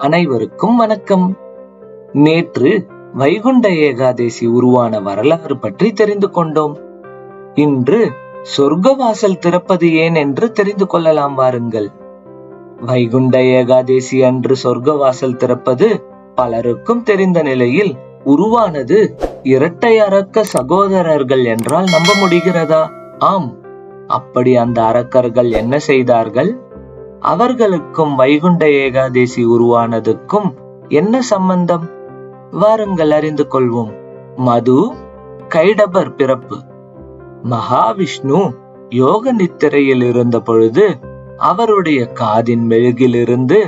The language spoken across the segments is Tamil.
அனைவருக்கும் வணக்கம். நேற்று வைகுண்ட ஏகாதேசி உருவான வரலாறு பற்றி தெரிந்து கொண்டோம். இன்று சொர்க்கவாசல் திறப்பது ஏன் என்று தெரிந்து கொள்ளலாம் வாருங்கள். வைகுண்ட ஏகாதேசி அன்று சொர்க்கவாசல் திறப்பது பலருக்கும் தெரிந்த நிலையில் உருவானது இரட்டை அரக்க சகோதரர்கள் என்றால் நம்ப முடிகிறதா? ஆம், அப்படி அந்த அரக்கர்கள் என்ன செய்தார்கள்? அவர்களுக்கும் வைகுண்ட ஏகாதேசி உருவானதுக்கும் என்ன சம்பந்தம்? வாருங்கள் அறிந்து கொள்வோம். மது, கைடபர் பிறப்பு. மகாவிஷ்ணு யோக நித்திரையில் இருந்த பொழுது அவருடைய காதின் மெழுகிலிருந்து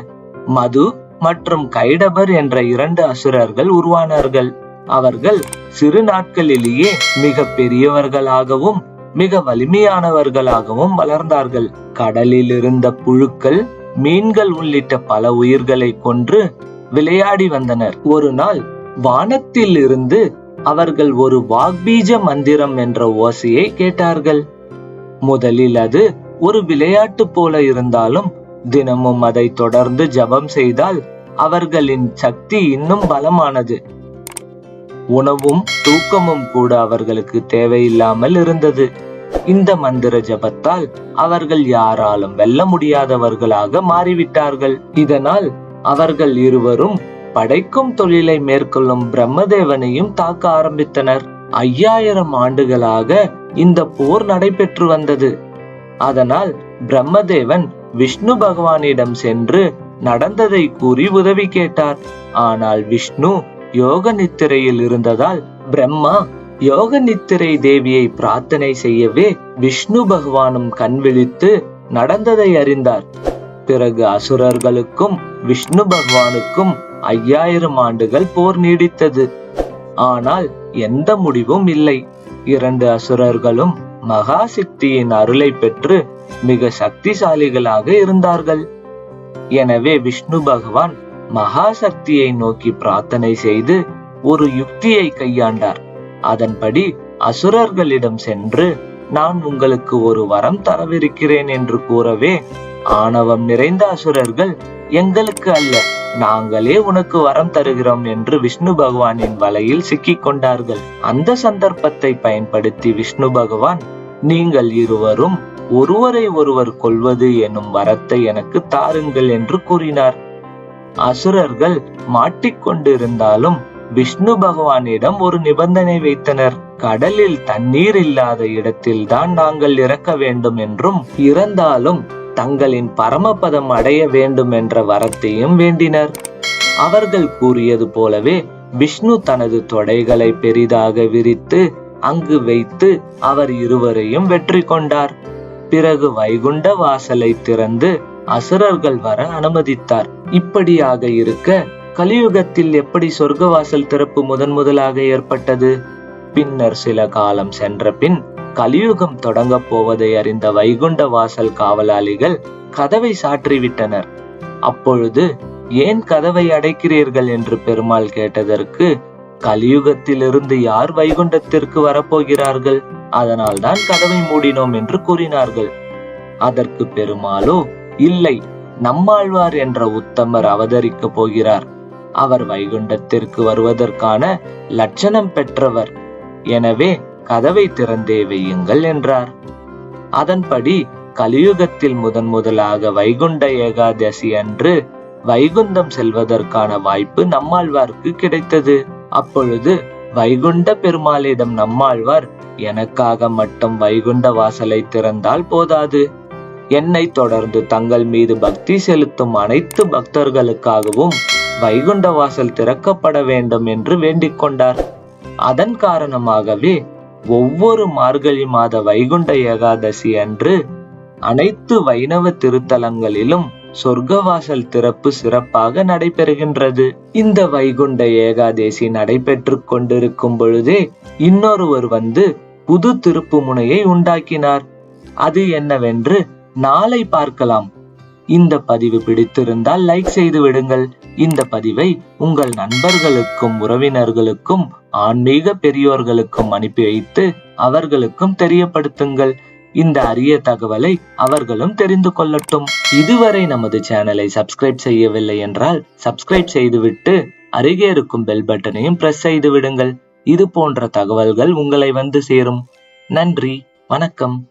மது மற்றும் கைடபர் என்ற 2 அசுரர்கள் உருவானார்கள். அவர்கள் சிறு நாட்களிலேயே மிக பெரியவர்களாகவும் மிக வலிமையானவர்களாகவும் வளர்ந்தார்கள். கடலில் இருந்த புழுக்கள், மீன்கள் உள்ளிட்ட பல உயிர்களை கொன்று விளையாடி வந்தனர். ஒரு நாள் வானத்தில் இருந்து அவர்கள் ஒரு வாக்பீஜ மந்திரம் என்ற ஓசையை கேட்டார்கள். முதலில் அது ஒரு விளையாட்டு போல இருந்தாலும் தினமும் அதை தொடர்ந்து ஜபம் செய்தால் அவர்களின் சக்தி இன்னும் பலமானது. உணவும் தூக்கமும் கூட அவர்களுக்கு தேவையில்லாமல் இருந்தது. இந்த மந்திர ஜபத்தால் அவர்கள் யாராலும் வெல்ல முடியாதவர்களாக மாறிவிட்டார்கள். இதனால் அவர்கள் இருவரும் படைக்கும் தொழிலை மேற்கொள்ளும் பிரம்மதேவனையும் தாக்க ஆரம்பித்தனர். 5000 ஆண்டுகளாக இந்த போர் நடைபெற்று வந்தது. அதனால் பிரம்மதேவன் விஷ்ணு பகவானிடம் சென்று நடந்ததை கூறி உதவி கேட்டார். ஆனால் விஷ்ணு யோக நித்திரையில் இருந்ததால் பிரம்மா யோக நித்திரை தேவியை பிரார்த்தனை செய்யவே விஷ்ணு பகவானும் கண் விழித்து நடந்ததை அறிந்தார். பிறகு அசுரர்களுக்கும் விஷ்ணு பகவானுக்கும் 5000 ஆண்டுகள் போர் நீடித்தது. ஆனால் எந்த முடிவும் இல்லை. 2 அசுரர்களும் மகா சக்தியின் அருளை பெற்று மிக சக்திசாலிகளாக இருந்தார்கள். எனவே விஷ்ணு பகவான் மகா சக்தியை நோக்கி பிரார்த்தனை செய்து ஒரு யுக்தியை கையாண்டார். அதன்படி அசுரர்களிடம் சென்று, நான் உங்களுக்கு ஒரு வரம் தரவிருக்கிறேன் என்று கூறவே, ஆணவம் நிறைந்த அசுரர்கள், எங்களுக்கு அல்ல, நாங்களே உனக்கு வரம் தருகிறோம் என்று விஷ்ணு பகவானின் வலையில் சிக்கிக் கொண்டார்கள். அந்த சந்தர்ப்பத்தை பயன்படுத்தி விஷ்ணு பகவான், நீங்கள் இருவரும் ஒருவரை ஒருவர் கொல்வது எனும் வரத்தை எனக்கு தாருங்கள் என்று கூறினார். அசுரர்கள் மாட்டிக்கொண்டிருந்தாலும் விஷ்ணு பகவானிடம் ஒரு நிபந்தனை வைத்தனர். கடலில் தண்ணீர் இல்லாத இடத்தில் தான் நாங்கள் இறக்க வேண்டும் என்றும், இறந்தாலும் தங்களின் பரமபதம் அடைய வேண்டும் என்ற வரத்தையும் வேண்டினர். அவர்கள் கூறியது போலவே விஷ்ணு தனது தொடைகளை பெரிதாக விரித்து அங்கு வைத்து அவர் இருவரையும் வெற்றி கொண்டார். பிறகு வைகுண்ட வாசலை திறந்து அசுரர்கள் வர அனுமதித்தார். இப்படியாக இருக்க கலியுகத்தில் எப்படி சொர்க்கவாசல் திறப்பு முதலாக ஏற்பட்டது? பின்னர் சில காலம் சென்ற பின் கலியுகம் தொடங்க போவதை அறிந்த வைகுண்ட வாசல் காவலாளிகள் கதவை சாற்றிவிட்டனர். அப்பொழுது, ஏன் கதவை அடைக்கிறீர்கள் என்று பெருமாள் கேட்டதற்கு, கலியுகத்திலிருந்து யார் வைகுண்டத்திற்கு வரப்போகிறார்கள், அதனால் தான் கதவை மூடினோம் என்று கூறினார்கள். அதற்கு பெருமாளோ, இல்லை, நம்மாழ்வார் என்ற உத்தமர் அவதரிக்க போகிறார். அவர் வைகுண்டத்திற்கு வருவதற்கான லட்சணம் பெற்றவர். எனவே கதவை திறந்தே வையுங்கள் என்றார். அதன்படி கலியுகத்தில் முதலாக வைகுண்ட ஏகாதசி அன்று வைகுண்டம் செல்வதற்கான வாய்ப்பு நம்மாழ்வாருக்கு கிடைத்தது. அப்பொழுது வைகுண்ட பெருமாளிடம் நம்மாழ்வார், எனக்காக மட்டும் வைகுண்ட வாசலை திறந்தால் போதாது, என்னை தொடர்ந்து தங்கள் மீது பக்தி செலுத்தும் அனைத்து பக்தர்களுக்காகவும் வைகுண்ட வாசல் திறக்கப்பட வேண்டும் என்று வேண்டிக் கொண்டார். அதன் காரணமாகவே ஒவ்வொரு மார்கழி மாத வைகுண்ட ஏகாதசி அன்று அனைத்து வைணவ திருத்தலங்களிலும் சொர்க்கவாசல் திறப்பு சிறப்பாக நடைபெறுகின்றது. இந்த வைகுண்ட ஏகாதசி நடைபெற்று கொண்டிருக்கும் பொழுதே இன்னொருவர் வந்து புது திருப்பு முனையை உண்டாக்கினார். அது என்னவென்று நாளை பார்க்கலாம். இந்த பதிவு பிடித்திருந்தால் லைக் செய்து விடுங்கள். இந்த பதிவை உங்கள் நண்பர்களுக்கும் உறவினர்களுக்கும் ஆன்மீக பெரியோர்களுக்கும் அனுப்பி வைத்து அவர்களுக்கும் தெரியப்படுத்துங்கள். இந்த அரிய தகவலை அவர்களும் தெரிந்து கொள்ளட்டும். இதுவரை நமது சேனலை சப்ஸ்கிரைப் செய்யவில்லை என்றால் சப்ஸ்கிரைப் செய்துவிட்டு அருகே இருக்கும் பெல் பட்டனையும் பிரஸ் செய்து விடுங்கள். இது போன்ற தகவல்கள் உங்களை வந்து சேரும். நன்றி, வணக்கம்.